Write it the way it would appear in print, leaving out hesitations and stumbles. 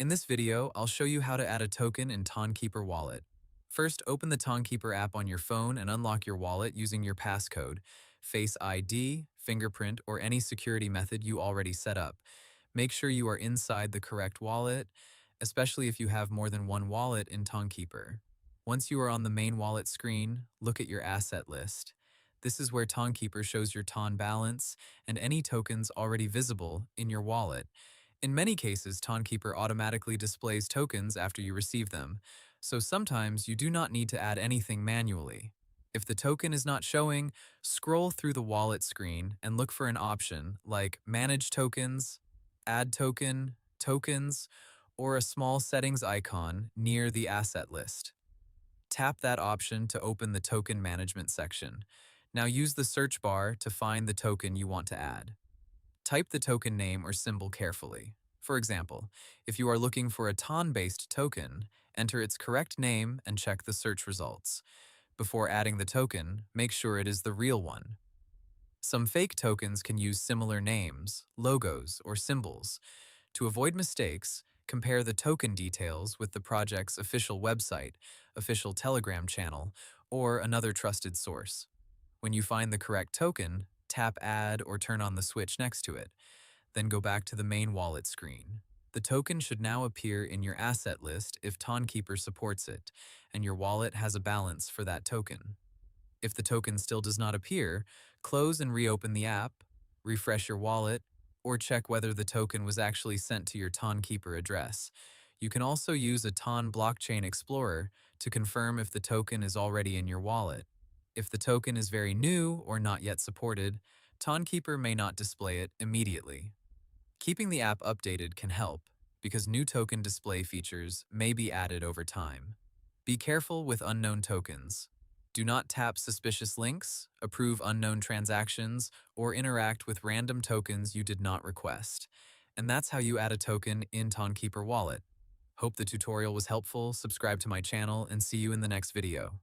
In this video, I'll show you how to add a token in Tonkeeper wallet. First, open the Tonkeeper app on your phone and unlock your wallet using your passcode, Face ID, fingerprint, or any security method you already set up. Make sure you are inside the correct wallet, especially if you have more than one wallet in Tonkeeper. Once you are on the main wallet screen, look at your asset list. This is where Tonkeeper shows your Ton balance and any tokens already visible in your wallet. In many cases, Tonkeeper automatically displays tokens after you receive them, so sometimes you do not need to add anything manually. If the token is not showing, scroll through the wallet screen and look for an option like Manage Tokens, Add Token, Tokens, or a small settings icon near the asset list. Tap that option to open the token management section. Now use the search bar to find the token you want to add. Type the token name or symbol carefully. For example, if you are looking for a Ton-based token, enter its correct name and check the search results. Before adding the token, make sure it is the real one. Some fake tokens can use similar names, logos, or symbols. To avoid mistakes, compare the token details with the project's official website, official Telegram channel, or another trusted source. When you find the correct token, tap Add or turn on the switch next to it. Then go back to the main wallet screen. The token should now appear in your asset list if Tonkeeper supports it, and your wallet has a balance for that token. If the token still does not appear, close and reopen the app, refresh your wallet, or check whether the token was actually sent to your Tonkeeper address. You can also use a Ton blockchain explorer to confirm if the token is already in your wallet. If the token is very new or not yet supported, Tonkeeper may not display it immediately. Keeping the app updated can help, because new token display features may be added over time. Be careful with unknown tokens. Do not tap suspicious links, approve unknown transactions, or interact with random tokens you did not request. And that's how you add a token in Tonkeeper wallet. Hope the tutorial was helpful, subscribe to my channel, and see you in the next video.